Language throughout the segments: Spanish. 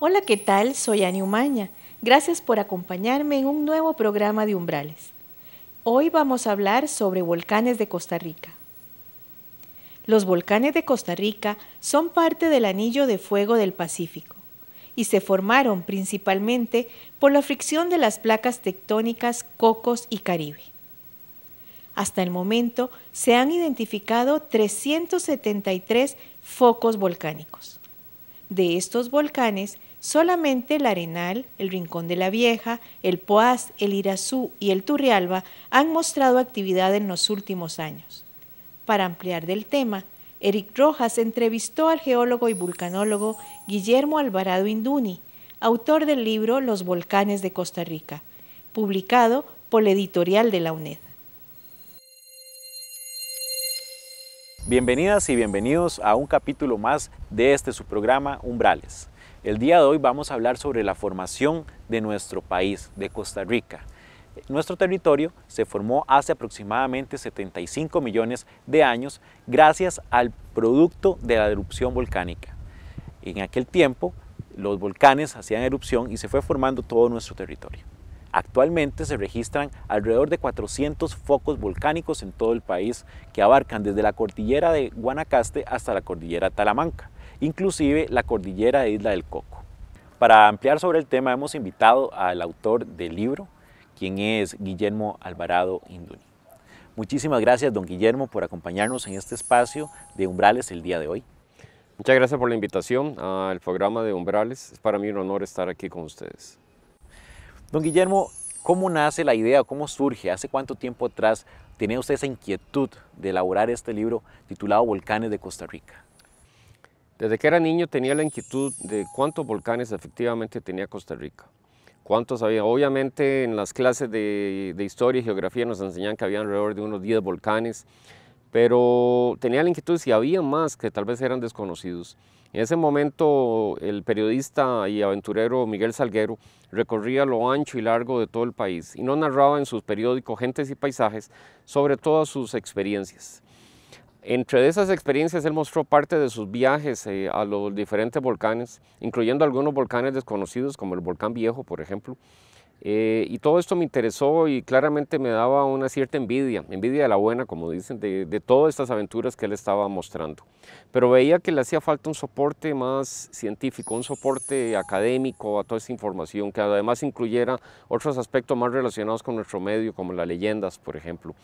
Hola, ¿qué tal? Soy Ani Umaña. Gracias por acompañarme en un nuevo programa de Umbrales. Hoy vamos a hablar sobre volcanes de Costa Rica. Los volcanes de Costa Rica son parte del anillo de fuego del Pacífico y se formaron principalmente por la fricción de las placas tectónicas Cocos y Caribe. Hasta el momento se han identificado 373 focos volcánicos. De estos volcanes, solamente el Arenal, el Rincón de la Vieja, el Poás, el Irazú y el Turrialba han mostrado actividad en los últimos años. Para ampliar del tema, Eric Rojas entrevistó al geólogo y vulcanólogo Guillermo Alvarado Induni, autor del libro Los volcanes de Costa Rica, publicado por la editorial de la UNED. Bienvenidas y bienvenidos a un capítulo más de su programa Umbrales. El día de hoy vamos a hablar sobre la formación de nuestro país, de Costa Rica. Nuestro territorio se formó hace aproximadamente 75 millones de años gracias al producto de la erupción volcánica. En aquel tiempo, los volcanes hacían erupción y se fue formando todo nuestro territorio. Actualmente se registran alrededor de 400 focos volcánicos en todo el país que abarcan desde la cordillera de Guanacaste hasta la cordillera de Talamanca, inclusive la cordillera de Isla del Coco. Para ampliar sobre el tema hemos invitado al autor del libro, quien es Guillermo Alvarado Induni. Muchísimas gracias, don Guillermo, por acompañarnos en este espacio de Umbrales el día de hoy. Muchas gracias por la invitación al programa de Umbrales. Es para mí un honor estar aquí con ustedes. Don Guillermo, ¿cómo nace la idea? ¿Cómo surge? ¿Hace cuánto tiempo atrás tenía usted esa inquietud de elaborar este libro titulado Volcanes de Costa Rica? Desde que era niño tenía la inquietud de cuántos volcanes efectivamente tenía Costa Rica. ¿Cuántos había? Obviamente en las clases de historia y geografía nos enseñan que había alrededor de unos 10 volcanes, pero tenía la inquietud si había más que tal vez eran desconocidos. En ese momento el periodista y aventurero Miguel Salguero recorría lo ancho y largo de todo el país y nos narraba en sus periódicos Gentes y Paisajes sobre todas sus experiencias. Entre esas experiencias él mostró parte de sus viajes a los diferentes volcanes, incluyendo algunos volcanes desconocidos como el Volcán Viejo, por ejemplo. Y todo esto me interesó y claramente me daba una cierta envidia de la buena, como dicen, de todas estas aventuras que él estaba mostrando. Pero veía que le hacía falta un soporte más científico, un soporte académico a toda esta información, que además incluyera otros aspectos más relacionados con nuestro medio, como las leyendas, por ejemplo.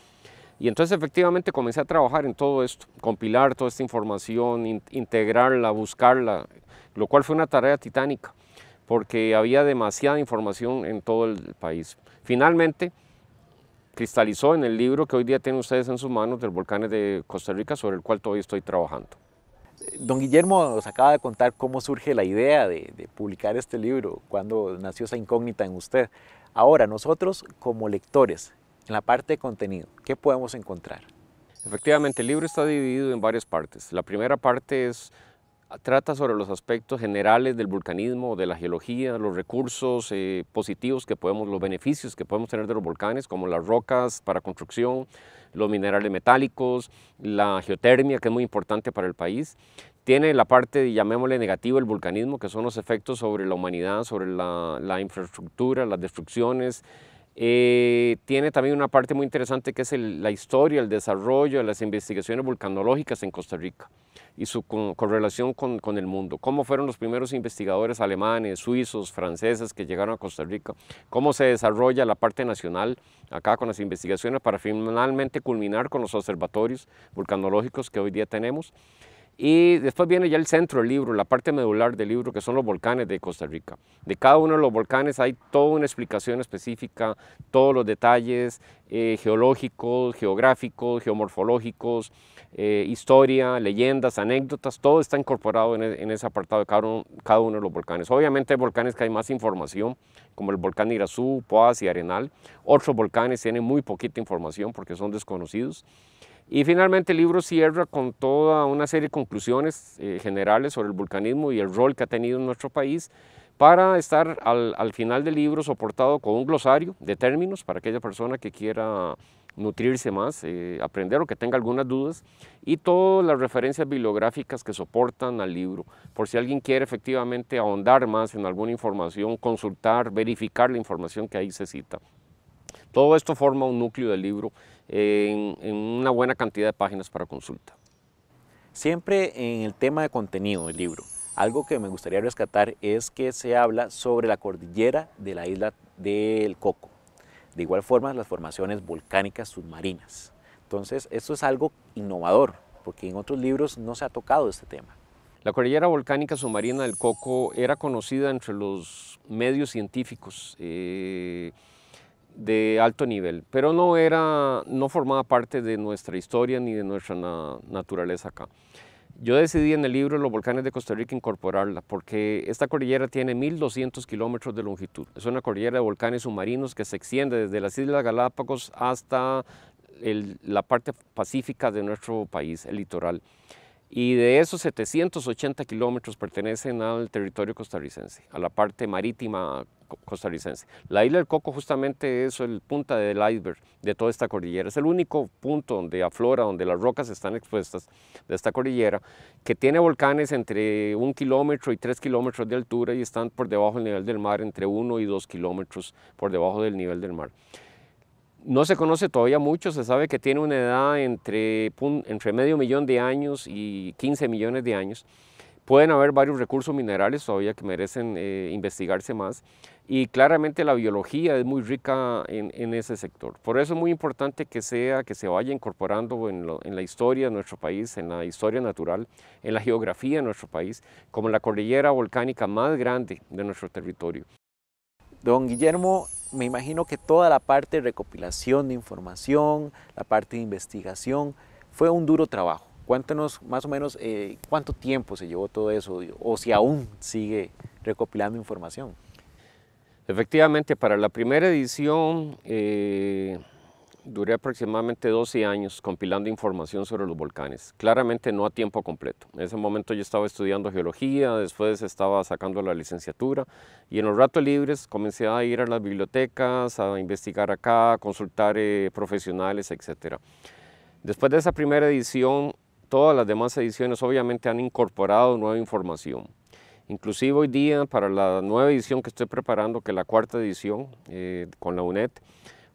Y entonces efectivamente comencé a trabajar en todo esto, compilar toda esta información, integrarla, buscarla, lo cual fue una tarea titánica, porque había demasiada información en todo el país. Finalmente, cristalizó en el libro que hoy día tienen ustedes en sus manos, del Volcanes de Costa Rica, sobre el cual todavía estoy trabajando. Don Guillermo nos acaba de contar cómo surge la idea de publicar este libro, cuándo nació esa incógnita en usted. Ahora, nosotros como lectores, en la parte de contenido, ¿qué podemos encontrar? Efectivamente, el libro está dividido en varias partes. La primera parte trata sobre los aspectos generales del vulcanismo, de la geología, los recursos positivos los beneficios que podemos tener de los volcanes, como las rocas para construcción, los minerales metálicos, la geotermia, que es muy importante para el país. Tiene la parte, llamémosle negativa, el vulcanismo, que son los efectos sobre la humanidad, sobre la infraestructura, las destrucciones. Tiene también una parte muy interesante que es la historia, el desarrollo de las investigaciones vulcanológicas en Costa Rica y su correlación con el mundo. Cómo fueron los primeros investigadores alemanes, suizos, franceses que llegaron a Costa Rica. Cómo se desarrolla la parte nacional acá con las investigaciones para finalmente culminar con los observatorios vulcanológicos que hoy día tenemos. Y después viene ya el centro del libro, la parte medular del libro, que son los volcanes de Costa Rica. De cada uno de los volcanes hay toda una explicación específica, todos los detalles geológicos, geográficos, geomorfológicos, historia, leyendas, anécdotas, todo está incorporado en ese apartado de cada uno de los volcanes. Obviamente hay volcanes que hay más información, como el volcán Irazú, Poás y Arenal. Otros volcanes tienen muy poquita información porque son desconocidos. Y finalmente el libro cierra con toda una serie de conclusiones generales sobre el vulcanismo y el rol que ha tenido en nuestro país, para estar al final del libro soportado con un glosario de términos para aquella persona que quiera nutrirse más, aprender o que tenga algunas dudas, y todas las referencias bibliográficas que soportan al libro, por si alguien quiere efectivamente ahondar más en alguna información, consultar, verificar la información que ahí se cita. Todo esto forma un núcleo del libro en una buena cantidad de páginas para consulta. Siempre en el tema de contenido del libro, algo que me gustaría rescatar es que se habla sobre la cordillera de la isla del Coco. De igual forma, las formaciones volcánicas submarinas. Entonces, esto es algo innovador, porque en otros libros no se ha tocado este tema. La cordillera volcánica submarina del Coco era conocida entre los medios científicos de alto nivel, pero no formaba parte de nuestra historia ni de nuestra naturaleza acá. Yo decidí en el libro Los volcanes de Costa Rica incorporarla porque esta cordillera tiene 1.200 kilómetros de longitud. Es una cordillera de volcanes submarinos que se extiende desde las Islas Galápagos hasta la parte pacífica de nuestro país, el litoral. Y de esos 780 kilómetros pertenecen al territorio costarricense, a la parte marítima costarricense. La isla del Coco justamente es el punta del iceberg de toda esta cordillera. Es el único punto donde aflora, donde las rocas están expuestas de esta cordillera, que tiene volcanes entre 1 kilómetro y 3 kilómetros de altura y están por debajo del nivel del mar, entre 1 y 2 kilómetros por debajo del nivel del mar. No se conoce todavía mucho, se sabe que tiene una edad entre medio millón de años y 15 millones de años. Pueden haber varios recursos minerales todavía que merecen investigarse más, y claramente la biología es muy rica en ese sector. Por eso es muy importante que se vaya incorporando en la historia de nuestro país, en la historia natural, en la geografía de nuestro país, como la cordillera volcánica más grande de nuestro territorio. Don Guillermo, me imagino que toda la parte de recopilación de información, la parte de investigación, fue un duro trabajo. Cuéntanos más o menos cuánto tiempo se llevó todo eso, o si aún sigue recopilando información. Efectivamente, para la primera edición duré aproximadamente 12 años compilando información sobre los volcanes, claramente no a tiempo completo. En ese momento yo estaba estudiando geología, después estaba sacando la licenciatura, y en los ratos libres comencé a ir a las bibliotecas, a investigar acá, a consultar profesionales, etc. Después de esa primera edición, todas las demás ediciones obviamente han incorporado nueva información. Inclusive hoy día, para la nueva edición que estoy preparando, que es la 4ª edición con la UNED,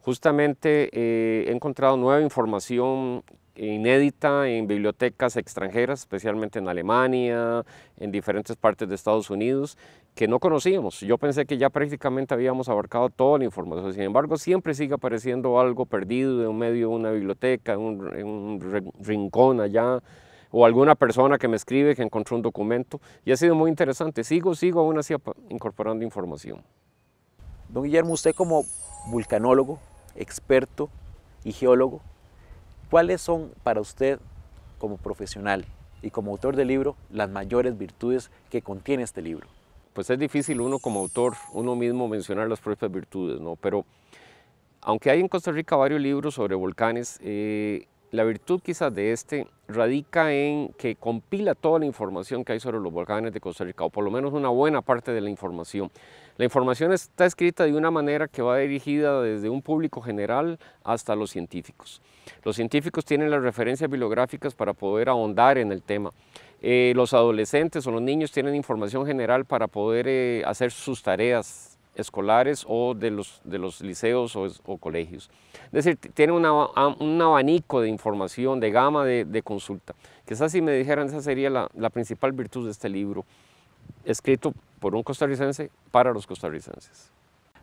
justamente he encontrado nueva información inédita en bibliotecas extranjeras, especialmente en Alemania, en diferentes partes de Estados Unidos, que no conocíamos. Yo pensé que ya prácticamente habíamos abarcado toda la información. Sin embargo, siempre sigue apareciendo algo perdido en medio de una biblioteca, en un rincón allá, o alguna persona que me escribe que encontró un documento, y ha sido muy interesante. Sigo aún así incorporando información. Don Guillermo, usted como vulcanólogo, experto y geólogo, ¿cuáles son para usted como profesional y como autor del libro las mayores virtudes que contiene este libro? Pues es difícil uno como autor, uno mismo mencionar las propias virtudes, ¿no? Pero aunque hay en Costa Rica varios libros sobre volcanes, la virtud quizás de este radica en que compila toda la información que hay sobre los volcanes de Costa Rica, o por lo menos una buena parte de la información. La información está escrita de una manera que va dirigida desde un público general hasta los científicos. Los científicos tienen las referencias bibliográficas para poder ahondar en el tema. Los adolescentes o los niños tienen información general para poder hacer sus tareas escolares o de los liceos o colegios. Es decir, tiene un abanico de información, de gama de consulta. Quizás si me dijeran, esa sería la principal virtud de este libro, escrito por un costarricense para los costarricenses.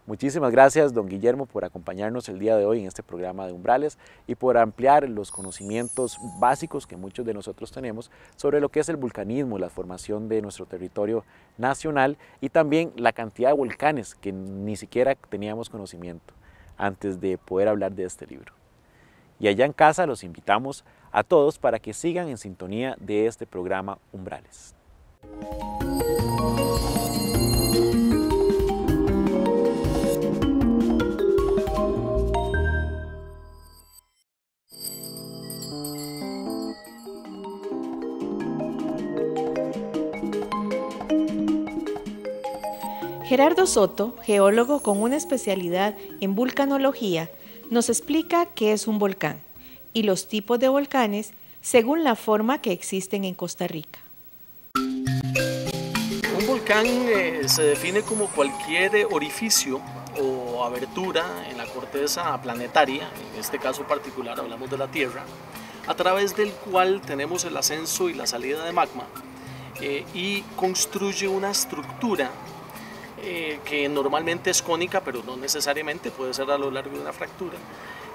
Muchísimas gracias, don Guillermo, por acompañarnos el día de hoy en este programa de Umbrales y por ampliar los conocimientos básicos que muchos de nosotros tenemos sobre lo que es el vulcanismo, la formación de nuestro territorio nacional y también la cantidad de volcanes que ni siquiera teníamos conocimiento antes de poder hablar de este libro. Y allá en casa los invitamos a todos para que sigan en sintonía de este programa Umbrales. Gerardo Soto, geólogo con una especialidad en vulcanología, nos explica qué es un volcán y los tipos de volcanes según la forma que existen en Costa Rica. Un volcán se define como cualquier orificio o abertura en la corteza planetaria, en este caso particular hablamos de la Tierra, a través del cual tenemos el ascenso y la salida de magma y construye una estructura que normalmente es cónica, pero no necesariamente, puede ser a lo largo de una fractura,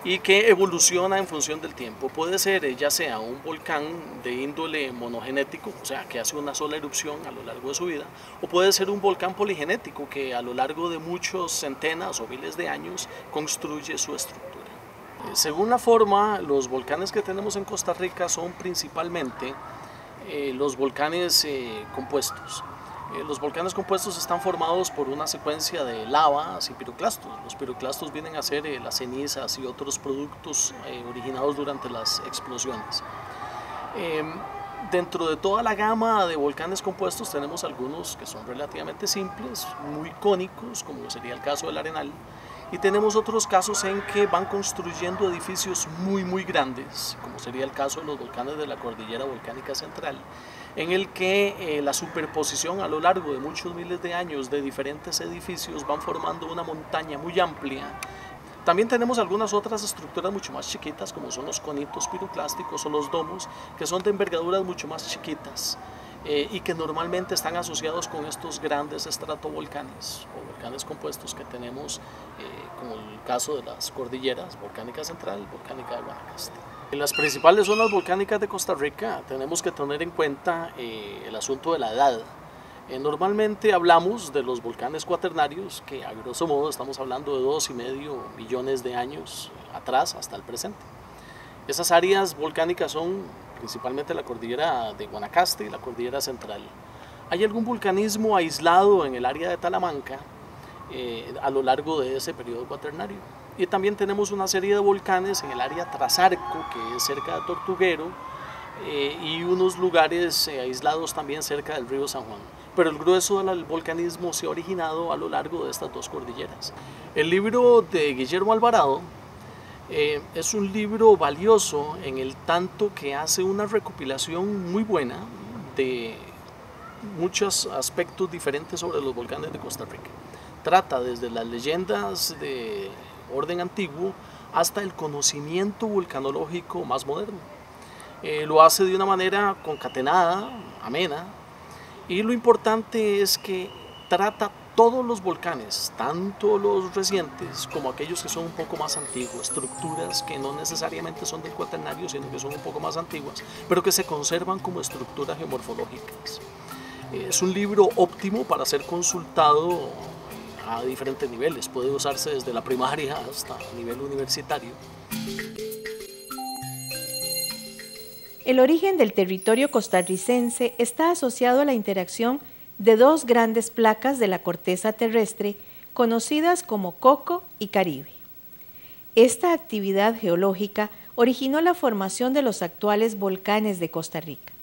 y que evoluciona en función del tiempo. Puede ser ya sea un volcán de índole monogenético, o sea, que hace una sola erupción a lo largo de su vida, o puede ser un volcán poligenético que a lo largo de muchos centenas o miles de años construye su estructura. Según la forma, los volcanes que tenemos en Costa Rica son principalmente los volcanes compuestos. Los volcanes compuestos están formados por una secuencia de lavas y piroclastos. Los piroclastos vienen a ser las cenizas y otros productos originados durante las explosiones. Dentro de toda la gama de volcanes compuestos tenemos algunos que son relativamente simples, muy cónicos, como sería el caso del Arenal, y tenemos otros casos en que van construyendo edificios muy grandes, como sería el caso de los volcanes de la Cordillera Volcánica Central, en el que la superposición a lo largo de muchos miles de años de diferentes edificios van formando una montaña muy amplia. También tenemos algunas otras estructuras mucho más chiquitas, como son los conitos piroclásticos o los domos, que son de envergaduras mucho más chiquitas y que normalmente están asociados con estos grandes estratovolcanes o volcanes compuestos que tenemos, como el caso de las cordilleras Volcánica Central y Volcánica de Guanacaste. En las principales zonas volcánicas de Costa Rica tenemos que tener en cuenta el asunto de la edad. Normalmente hablamos de los volcanes cuaternarios, que a grosso modo estamos hablando de 2,5 millones de años atrás hasta el presente. Esas áreas volcánicas son principalmente la cordillera de Guanacaste y la cordillera central. Hay algún volcanismo aislado en el área de Talamanca a lo largo de ese periodo cuaternario. Y también tenemos una serie de volcanes en el área Trasarco, que es cerca de Tortuguero, y unos lugares aislados también cerca del río San Juan. Pero el grueso del volcanismo se ha originado a lo largo de estas dos cordilleras. El libro de Guillermo Alvarado es un libro valioso en el tanto que hace una recopilación muy buena de muchos aspectos diferentes sobre los volcanes de Costa Rica. Trata desde las leyendas de orden antiguo hasta el conocimiento volcanológico más moderno. Lo hace de una manera concatenada, amena, y lo importante es que trata todos los volcanes, tanto los recientes como aquellos que son un poco más antiguos, estructuras que no necesariamente son del cuaternario, sino que son un poco más antiguas, pero que se conservan como estructuras geomorfológicas. Es un libro óptimo para ser consultado a diferentes niveles, puede usarse desde la primaria hasta nivel universitario. El origen del territorio costarricense está asociado a la interacción de dos grandes placas de la corteza terrestre conocidas como Coco y Caribe. Esta actividad geológica originó la formación de los actuales volcanes de Costa Rica.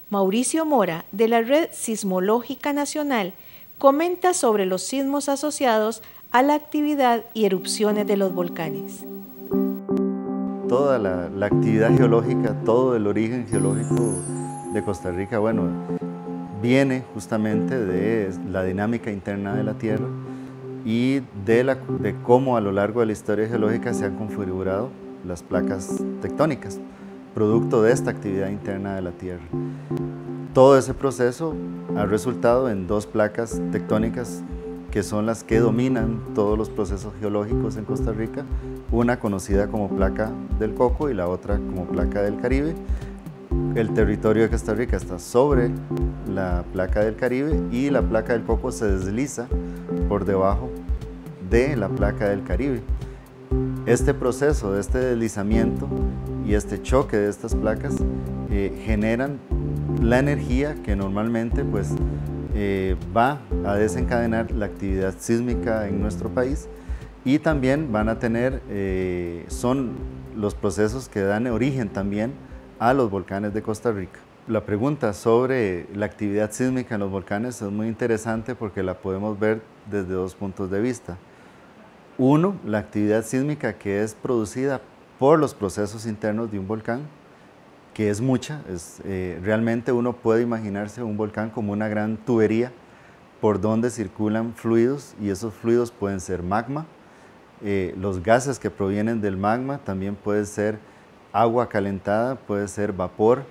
Mauricio Mora, de la Red Sismológica Nacional, comenta sobre los sismos asociados a la actividad y erupciones de los volcanes. Toda la actividad geológica, todo el origen geológico de Costa Rica, bueno, viene justamente de la dinámica interna de la Tierra y de cómo a lo largo de la historia geológica se han configurado las placas tectónicas, producto de esta actividad interna de la Tierra. Todo ese proceso ha resultado en dos placas tectónicas que son las que dominan todos los procesos geológicos en Costa Rica, una conocida como placa del Coco y la otra como placa del Caribe. El territorio de Costa Rica está sobre la placa del Caribe y la placa del Coco se desliza por debajo de la placa del Caribe. Este proceso de este deslizamiento y este choque de estas placas generan la energía que normalmente pues, va a desencadenar la actividad sísmica en nuestro país y también van a tener, son los procesos que dan origen también a los volcanes de Costa Rica. La pregunta sobre la actividad sísmica en los volcanes es muy interesante porque la podemos ver desde dos puntos de vista. Uno, la actividad sísmica que es producida por los procesos internos de un volcán, que es mucha. Realmente uno puede imaginarse un volcán como una gran tubería por donde circulan fluidos, y esos fluidos pueden ser magma, los gases que provienen del magma también puede ser agua calentada, puede ser vapor,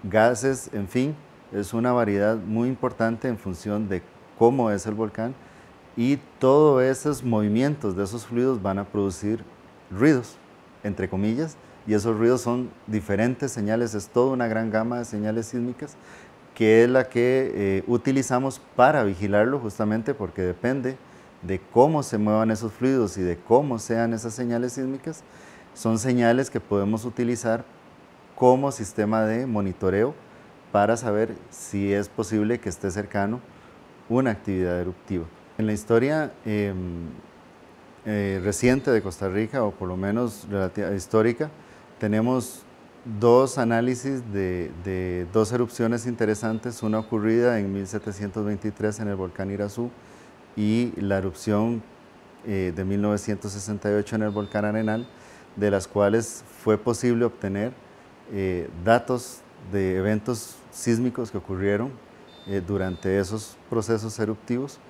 gases, en fin, es una variedad muy importante en función de cómo es el volcán, y todos esos movimientos de esos fluidos van a producir ruidos, entre comillas, y esos ruidos son diferentes señales, es toda una gran gama de señales sísmicas, que es la que utilizamos para vigilarlo, justamente porque depende de cómo se muevan esos fluidos y de cómo sean esas señales sísmicas. Son señales que podemos utilizar como sistema de monitoreo para saber si es posible que esté cercano una actividad eruptiva. En la historia reciente de Costa Rica, o por lo menos histórica, tenemos dos análisis de dos erupciones interesantes, una ocurrida en 1723 en el volcán Irazú y la erupción de 1968 en el volcán Arenal, de las cuales fue posible obtener datos de eventos sísmicos que ocurrieron durante esos procesos eruptivos,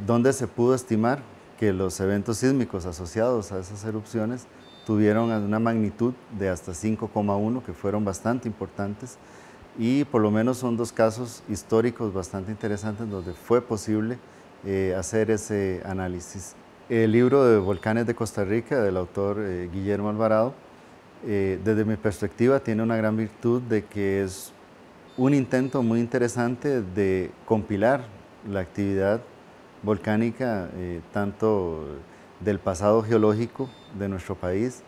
donde se pudo estimar que los eventos sísmicos asociados a esas erupciones tuvieron una magnitud de hasta 5,1, que fueron bastante importantes, y por lo menos son dos casos históricos bastante interesantes donde fue posible hacer ese análisis. El libro de Volcanes de Costa Rica, del autor Guillermo Alvarado, desde mi perspectiva tiene una gran virtud de que es un intento muy interesante de compilar la actividad volcánica, tanto del pasado geológico de nuestro país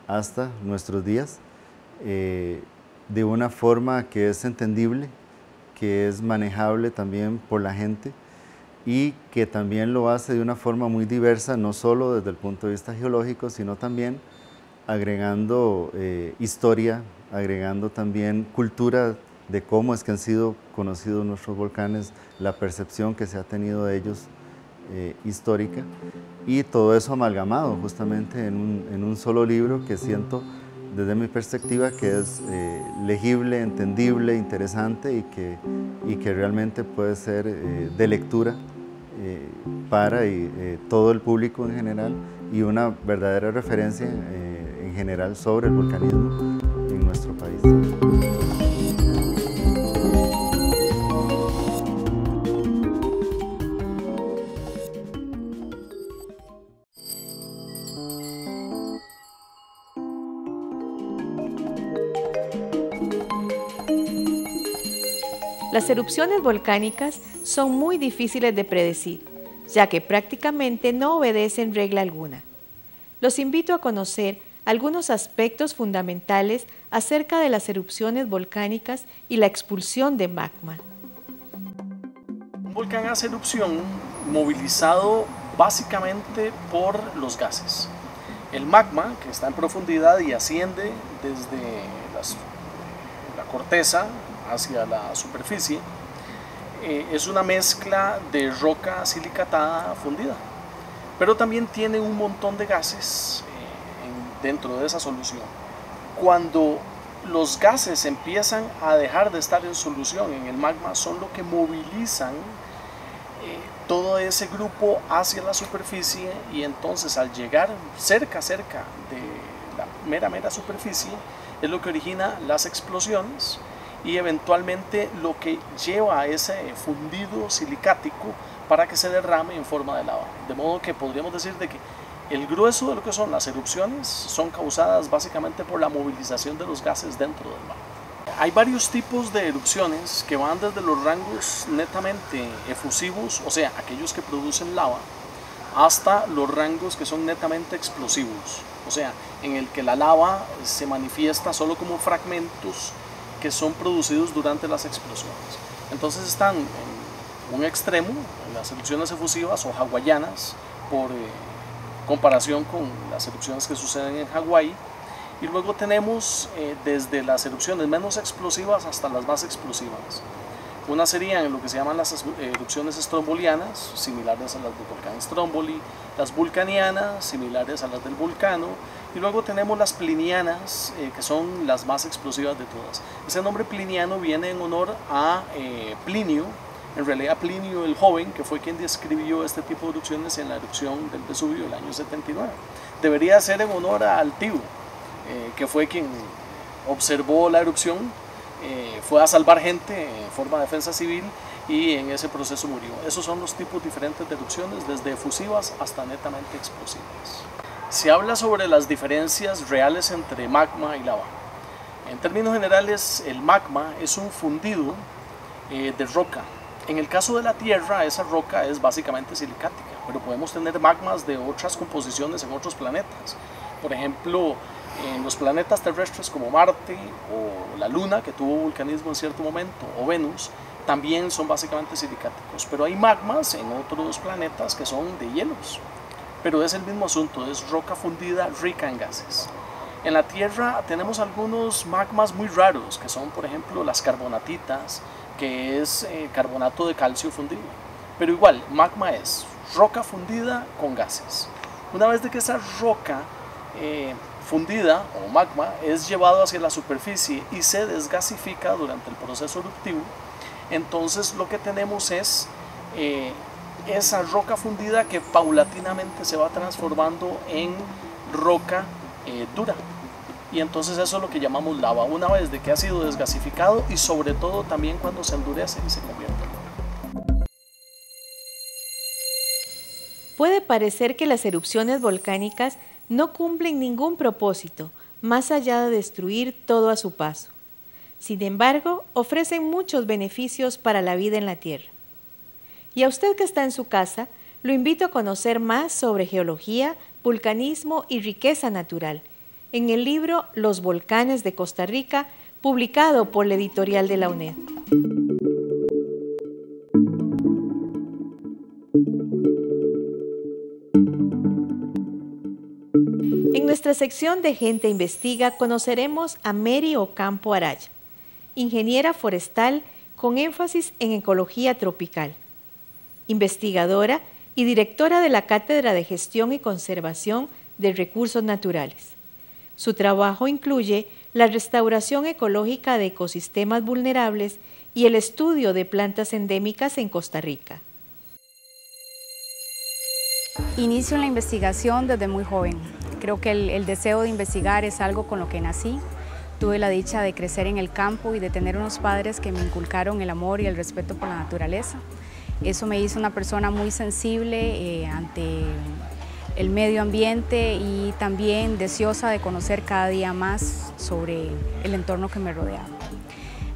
hasta nuestros días, de una forma que es entendible, que es manejable también por la gente, y que también lo hace de una forma muy diversa, no solo desde el punto de vista geológico, sino también agregando historia, agregando también cultura de cómo es que han sido conocidos nuestros volcanes, la percepción que se ha tenido de ellos histórica, y todo eso amalgamado justamente en un solo libro que siento desde mi perspectiva que es legible, entendible, interesante, y que realmente puede ser de lectura para todo el público en general, y una verdadera referencia en general sobre el volcanismo en nuestro país. Las erupciones volcánicas son muy difíciles de predecir, ya que prácticamente no obedecen regla alguna. Los invito a conocer algunos aspectos fundamentales acerca de las erupciones volcánicas y la expulsión de magma. Un volcán hace erupción movilizado básicamente por los gases. El magma, que está en profundidad y asciende desde la corteza hacia la superficie, es una mezcla de roca silicatada fundida, pero también tiene un montón de gases dentro de esa solución. Cuando los gases empiezan a dejar de estar en solución en el magma, son lo que movilizan todo ese grupo hacia la superficie, y entonces al llegar cerca de la mera superficie es lo que origina las explosiones y eventualmente lo que lleva a ese fundido silicático para que se derrame en forma de lava. De modo que podríamos decir de que el grueso de lo que son las erupciones son causadas básicamente por la movilización de los gases dentro del magma. Hay varios tipos de erupciones que van desde los rangos netamente efusivos, o sea, aquellos que producen lava, hasta los rangos que son netamente explosivos, o sea, en el que la lava se manifiesta solo como fragmentos que son producidos durante las explosiones. Entonces están en un extremo, en las erupciones efusivas o hawaianas, por comparación con las erupciones que suceden en Hawái, y luego tenemos desde las erupciones menos explosivas hasta las más explosivas. Una serían lo que se llaman las erupciones estrombolianas, similares a las del volcán Stromboli, las vulcanianas, similares a las del Vulcano, y luego tenemos las plinianas, que son las más explosivas de todas. Ese nombre pliniano viene en honor a Plinio, en realidad Plinio el Joven, que fue quien describió este tipo de erupciones en la erupción del Vesubio del año 79. Debería ser en honor a Altivo, que fue quien observó la erupción, fue a salvar gente en forma de defensa civil y en ese proceso murió. Esos son los tipos diferentes de erupciones, desde efusivas hasta netamente explosivas. Se habla sobre las diferencias reales entre magma y lava. En términos generales, el magma es un fundido de roca. En el caso de la Tierra, esa roca es básicamente silicática, pero podemos tener magmas de otras composiciones en otros planetas. Por ejemplo, en los planetas terrestres como Marte o la Luna, que tuvo vulcanismo en cierto momento, o Venus, también son básicamente silicáticos. Pero hay magmas en otros planetas que son de hielos. Pero es el mismo asunto, es roca fundida rica en gases. En la Tierra tenemos algunos magmas muy raros, que son por ejemplo las carbonatitas, que es carbonato de calcio fundido. Pero igual, magma es roca fundida con gases. Una vez de que esa roca fundida o magma es llevado hacia la superficie y se desgasifica durante el proceso eruptivo, entonces lo que tenemos es esa roca fundida que paulatinamente se va transformando en roca dura, y entonces eso es lo que llamamos lava, una vez de que ha sido desgasificado y sobre todo también cuando se endurece y se convierte en lava. Puede parecer que las erupciones volcánicas no cumplen ningún propósito, más allá de destruir todo a su paso. Sin embargo, ofrecen muchos beneficios para la vida en la Tierra. Y a usted que está en su casa, lo invito a conocer más sobre geología, vulcanismo y riqueza natural, en el libro Los volcanes de Costa Rica, publicado por la editorial de la UNED. En nuestra sección de Gente Investiga conoceremos a Mary Ocampo Araya, ingeniera forestal con énfasis en ecología tropical, investigadora y directora de la Cátedra de Gestión y Conservación de Recursos Naturales. Su trabajo incluye la restauración ecológica de ecosistemas vulnerables y el estudio de plantas endémicas en Costa Rica. Inicio en la investigación desde muy joven. Creo que el deseo de investigar es algo con lo que nací. Tuve la dicha de crecer en el campo y de tener unos padres que me inculcaron el amor y el respeto por la naturaleza. Eso me hizo una persona muy sensible ante el medio ambiente y también deseosa de conocer cada día más sobre el entorno que me rodeaba.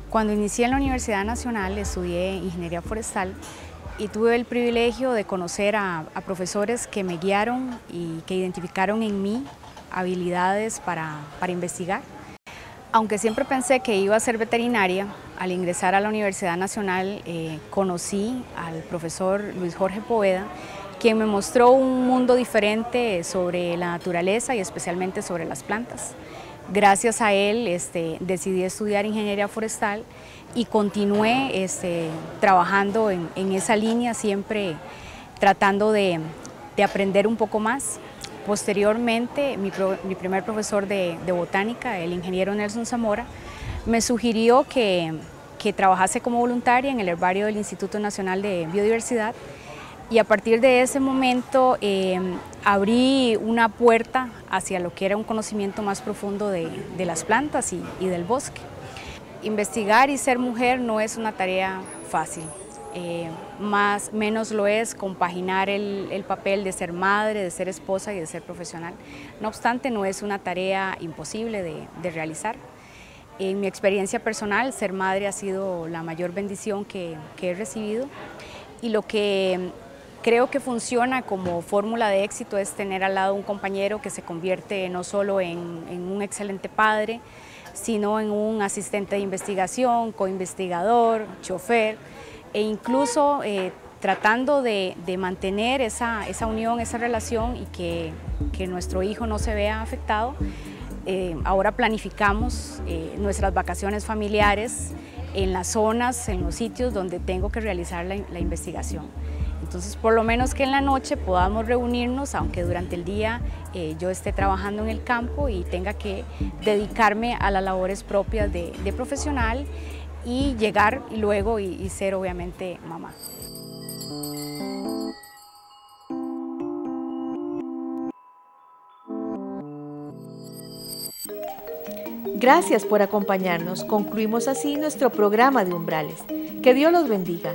Cuando inicié en la Universidad Nacional estudié ingeniería forestal y tuve el privilegio de conocer a profesores que me guiaron y que identificaron en mí habilidades para investigar. Aunque siempre pensé que iba a ser veterinaria, al ingresar a la Universidad Nacional conocí al profesor Luis Jorge Poveda, quien me mostró un mundo diferente sobre la naturaleza y especialmente sobre las plantas. Gracias a él decidí estudiar ingeniería forestal y continué trabajando en esa línea, siempre tratando de aprender un poco más. Posteriormente, mi primer profesor de botánica, el ingeniero Nelson Zamora, me sugirió que trabajase como voluntaria en el herbario del Instituto Nacional de Biodiversidad, y a partir de ese momento abrí una puerta hacia lo que era un conocimiento más profundo de las plantas y del bosque. Investigar y ser mujer no es una tarea fácil. Menos lo es compaginar el papel de ser madre, de ser esposa y de ser profesional. No obstante, no es una tarea imposible de realizar. En mi experiencia personal, ser madre ha sido la mayor bendición que he recibido, y lo que creo que funciona como fórmula de éxito es tener al lado un compañero que se convierte no solo en un excelente padre, sino en un asistente de investigación, coinvestigador, chofer, e incluso tratando de mantener esa unión, esa relación, y que nuestro hijo no se vea afectado. Ahora planificamos nuestras vacaciones familiares en las zonas, en los sitios donde tengo que realizar la investigación. Entonces, por lo menos que en la noche podamos reunirnos, aunque durante el día yo esté trabajando en el campo y tenga que dedicarme a las labores propias de profesional y llegar y luego y ser obviamente mamá. Gracias por acompañarnos. Concluimos así nuestro programa de Umbrales. Que Dios los bendiga.